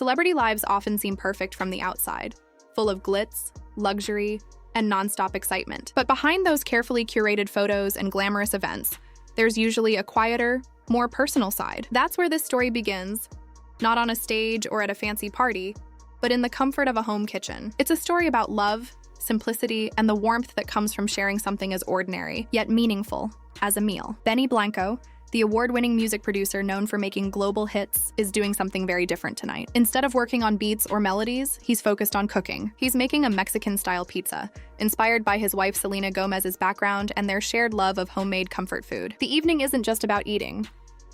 Celebrity lives often seem perfect from the outside, full of glitz, luxury, and nonstop excitement. But behind those carefully curated photos and glamorous events, there's usually a quieter, more personal side. That's where this story begins, not on a stage or at a fancy party, but in the comfort of a home kitchen. It's a story about love, simplicity, and the warmth that comes from sharing something as ordinary, yet meaningful, as a meal. Benny Blanco, the award-winning music producer known for making global hits, is doing something very different tonight. Instead of working on beats or melodies, he's focused on cooking. He's making a Mexican-style pizza, inspired by his wife Selena Gomez's background and their shared love of homemade comfort food. The evening isn't just about eating.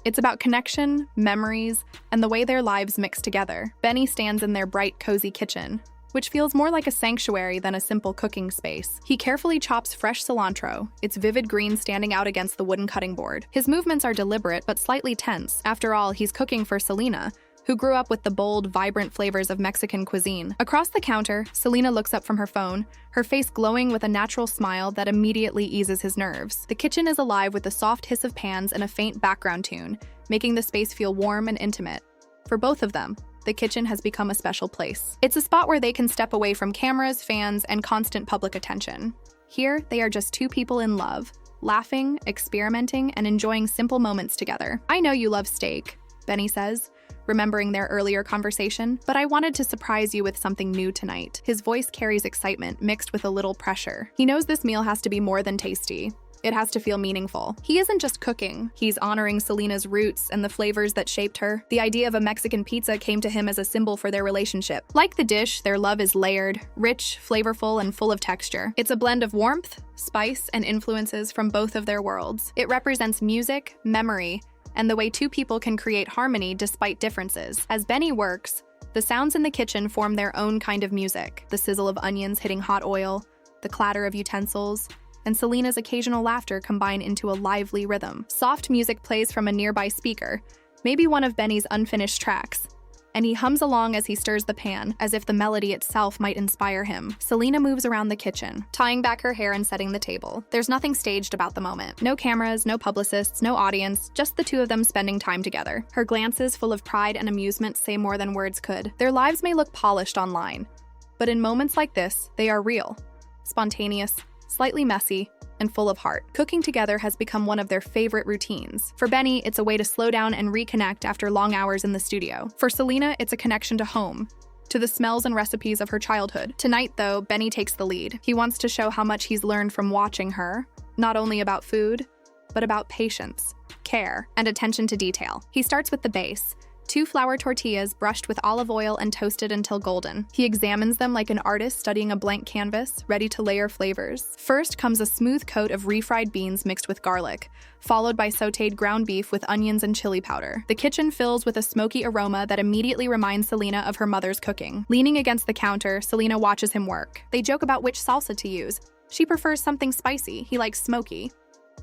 It's about connection, memories, and the way their lives mix together. Benny stands in their bright, cozy kitchen, which feels more like a sanctuary than a simple cooking space. He carefully chops fresh cilantro, its vivid green standing out against the wooden cutting board. His movements are deliberate but slightly tense. After all, he's cooking for Selena, who grew up with the bold, vibrant flavors of Mexican cuisine. Across the counter, Selena looks up from her phone, her face glowing with a natural smile that immediately eases his nerves. The kitchen is alive with the soft hiss of pans and a faint background tune, making the space feel warm and intimate. For both of them, the kitchen has become a special place. It's a spot where they can step away from cameras, fans, and constant public attention. Here, they are just two people in love, laughing, experimenting, and enjoying simple moments together. "I know you love steak," Benny says, remembering their earlier conversation, "but I wanted to surprise you with something new tonight." His voice carries excitement mixed with a little pressure. He knows this meal has to be more than tasty. It has to feel meaningful. He isn't just cooking, he's honoring Selena's roots and the flavors that shaped her. The idea of a Mexican pizza came to him as a symbol for their relationship. Like the dish, their love is layered, rich, flavorful, and full of texture. It's a blend of warmth, spice, and influences from both of their worlds. It represents music, memory, and the way two people can create harmony despite differences. As Benny works, the sounds in the kitchen form their own kind of music. The sizzle of onions hitting hot oil, the clatter of utensils, and Selena's occasional laughter combine into a lively rhythm. Soft music plays from a nearby speaker, maybe one of Benny's unfinished tracks, and he hums along as he stirs the pan, as if the melody itself might inspire him. Selena moves around the kitchen, tying back her hair and setting the table. There's nothing staged about the moment. No cameras, no publicists, no audience, just the two of them spending time together. Her glances, full of pride and amusement, say more than words could. Their lives may look polished online, but in moments like this, they are real, spontaneous, slightly messy, and full of heart. Cooking together has become one of their favorite routines. For Benny, it's a way to slow down and reconnect after long hours in the studio. For Selena, it's a connection to home, to the smells and recipes of her childhood. Tonight, though, Benny takes the lead. He wants to show how much he's learned from watching her, not only about food, but about patience, care, and attention to detail. He starts with the base. 2 flour tortillas brushed with olive oil and toasted until golden. He examines them like an artist studying a blank canvas, ready to layer flavors. First comes a smooth coat of refried beans mixed with garlic, followed by sautéed ground beef with onions and chili powder. The kitchen fills with a smoky aroma that immediately reminds Selena of her mother's cooking. Leaning against the counter, Selena watches him work. They joke about which salsa to use. She prefers something spicy, he likes smoky.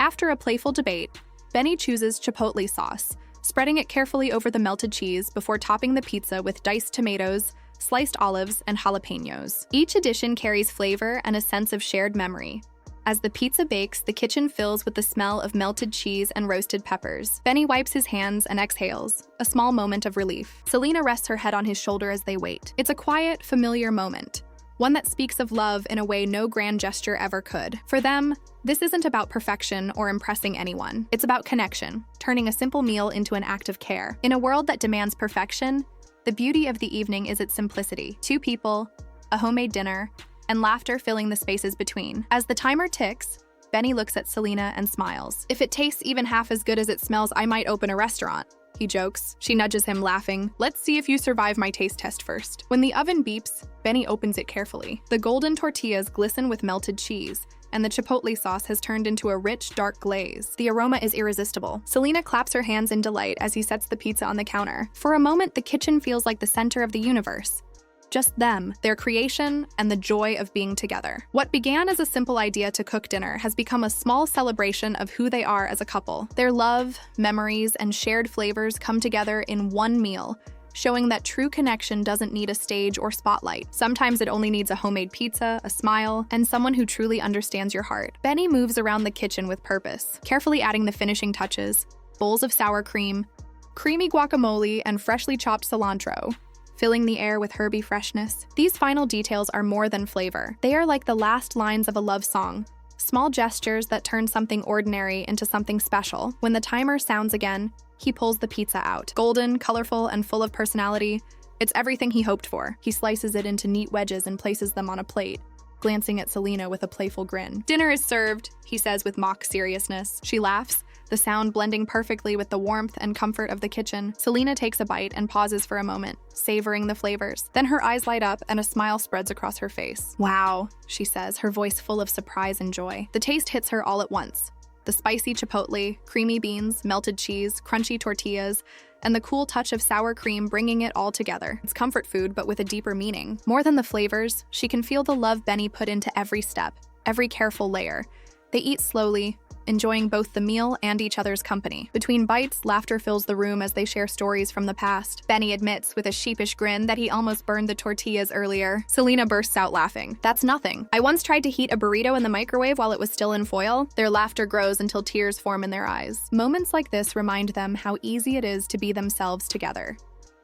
After a playful debate, Benny chooses chipotle sauce, spreading it carefully over the melted cheese before topping the pizza with diced tomatoes, sliced olives, and jalapenos. Each addition carries flavor and a sense of shared memory. As the pizza bakes, the kitchen fills with the smell of melted cheese and roasted peppers. Benny wipes his hands and exhales, a small moment of relief. Selena rests her head on his shoulder as they wait. It's a quiet, familiar moment, one that speaks of love in a way no grand gesture ever could. For them, this isn't about perfection or impressing anyone. It's about connection, turning a simple meal into an act of care. In a world that demands perfection, the beauty of the evening is its simplicity. 2 people, a homemade dinner, and laughter filling the spaces between. As the timer ticks, Benny looks at Selena and smiles. "If it tastes even half as good as it smells, I might open a restaurant," he jokes. She nudges him, laughing. "Let's see if you survive my taste test first." When the oven beeps, Benny opens it carefully. The golden tortillas glisten with melted cheese, and the chipotle sauce has turned into a rich, dark glaze. The aroma is irresistible. Selena claps her hands in delight as he sets the pizza on the counter. For a moment, the kitchen feels like the center of the universe. Just them, their creation, and the joy of being together. What began as a simple idea to cook dinner has become a small celebration of who they are as a couple. Their love, memories, and shared flavors come together in one meal, showing that true connection doesn't need a stage or spotlight. Sometimes it only needs a homemade pizza, a smile, and someone who truly understands your heart. Benny moves around the kitchen with purpose, carefully adding the finishing touches: bowls of sour cream, creamy guacamole, and freshly chopped cilantro. filling the air with herby freshness. These final details are more than flavor. They are like the last lines of a love song, small gestures that turn something ordinary into something special. When the timer sounds again, he pulls the pizza out. Golden, colorful, and full of personality, it's everything he hoped for. He slices it into neat wedges and places them on a plate, glancing at Selena with a playful grin. "Dinner is served," he says with mock seriousness. She laughs, the sound blending perfectly with the warmth and comfort of the kitchen. Selena takes a bite and pauses for a moment, savoring the flavors. Then her eyes light up and a smile spreads across her face. "Wow," she says, her voice full of surprise and joy. The taste hits her all at once. The spicy chipotle, creamy beans, melted cheese, crunchy tortillas, and the cool touch of sour cream bringing it all together. It's comfort food, but with a deeper meaning. More than the flavors, she can feel the love Benny put into every step, every careful layer. They eat slowly, enjoying both the meal and each other's company. Between bites, laughter fills the room as they share stories from the past. Benny admits with a sheepish grin that he almost burned the tortillas earlier. Selena bursts out laughing. "That's nothing. I once tried to heat a burrito in the microwave while it was still in foil." Their laughter grows until tears form in their eyes. Moments like this remind them how easy it is to be themselves together.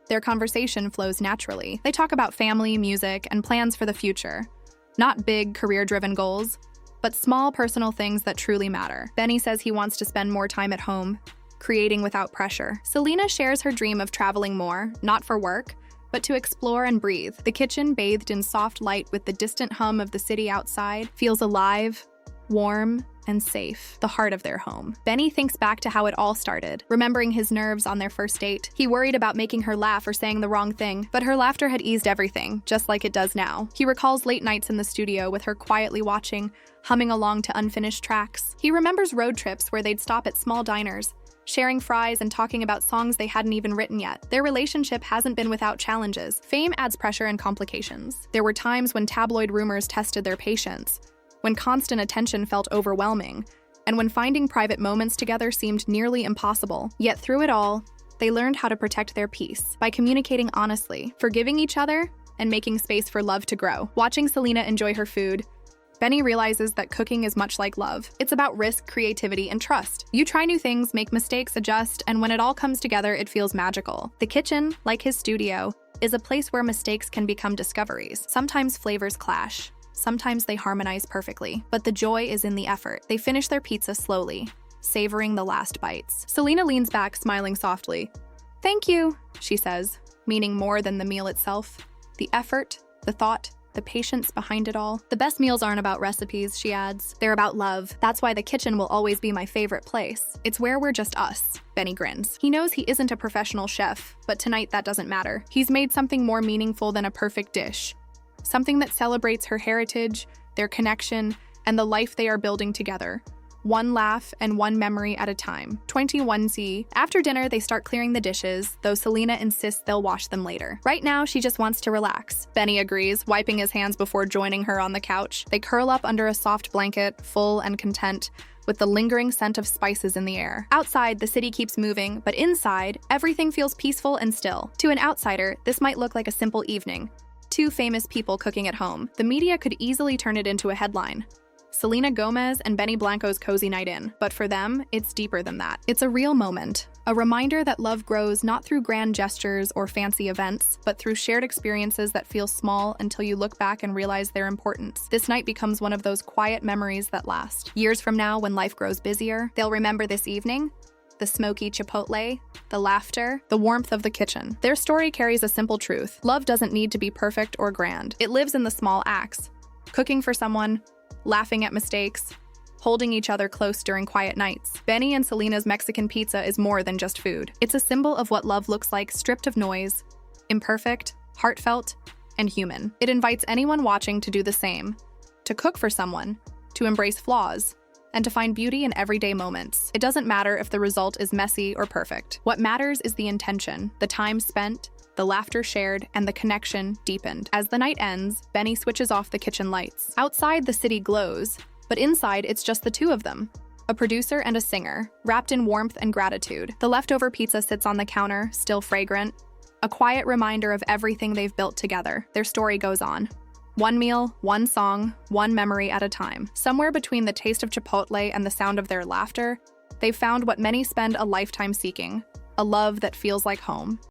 Their conversation flows naturally. They talk about family, music, and plans for the future. Not big, career-driven goals, but small personal things that truly matter. Benny says he wants to spend more time at home, creating without pressure. Selena shares her dream of traveling more, not for work, but to explore and breathe. The kitchen, bathed in soft light with the distant hum of the city outside, feels alive, warm, and safe, the heart of their home. Benny thinks back to how it all started, remembering his nerves on their first date. He worried about making her laugh or saying the wrong thing, but her laughter had eased everything, just like it does now. He recalls late nights in the studio with her quietly watching, humming along to unfinished tracks. He remembers road trips where they'd stop at small diners, sharing fries and talking about songs they hadn't even written yet. Their relationship hasn't been without challenges. Fame adds pressure and complications. There were times when tabloid rumors tested their patience, when constant attention felt overwhelming, and when finding private moments together seemed nearly impossible. Yet through it all, they learned how to protect their peace by communicating honestly, forgiving each other, and making space for love to grow. Watching Selena enjoy her food, Benny realizes that cooking is much like love. It's about risk, creativity, and trust. You try new things, make mistakes, adjust, and when it all comes together, it feels magical. The kitchen, like his studio, is a place where mistakes can become discoveries. Sometimes flavors clash. Sometimes they harmonize perfectly, but the joy is in the effort. They finish their pizza slowly, savoring the last bites. Selena leans back, smiling softly. "Thank you," she says, meaning more than the meal itself. The effort, the thought, the patience behind it all. "The best meals aren't about recipes," she adds. "They're about love. That's why the kitchen will always be my favorite place. It's where we're just us." Benny grins. He knows he isn't a professional chef, but tonight that doesn't matter. He's made something more meaningful than a perfect dish. Something that celebrates her heritage, their connection, and the life they are building together. One laugh and one memory at a time. 21Z. After dinner, they start clearing the dishes, though Selena insists they'll wash them later. Right now, she just wants to relax. Benny agrees, wiping his hands before joining her on the couch. They curl up under a soft blanket, full and content, with the lingering scent of spices in the air. Outside, the city keeps moving, but inside, everything feels peaceful and still. To an outsider, this might look like a simple evening. Two famous people cooking at home. The media could easily turn it into a headline. Selena Gomez and Benny Blanco's cozy night in. But for them, it's deeper than that. It's a real moment, a reminder that love grows not through grand gestures or fancy events, but through shared experiences that feel small until you look back and realize their importance. This night becomes one of those quiet memories that last. Years from now, when life grows busier, they'll remember this evening, the smoky chipotle, the laughter, the warmth of the kitchen. Their story carries a simple truth. Love doesn't need to be perfect or grand. It lives in the small acts. Cooking for someone, laughing at mistakes, holding each other close during quiet nights. Benny and Selena's Mexican pizza is more than just food. It's a symbol of what love looks like, stripped of noise, imperfect, heartfelt, and human. It invites anyone watching to do the same, to cook for someone, to embrace flaws, and to find beauty in everyday moments. It doesn't matter if the result is messy or perfect. What matters is the intention, the time spent, the laughter shared, and the connection deepened. As the night ends, Benny switches off the kitchen lights. Outside, the city glows, but inside, it's just the two of them. A producer and a singer, wrapped in warmth and gratitude. The leftover pizza sits on the counter, still fragrant, a quiet reminder of everything they've built together. Their story goes on. One meal, one song, one memory at a time. Somewhere between the taste of chipotle and the sound of their laughter, they've found what many spend a lifetime seeking, a love that feels like home.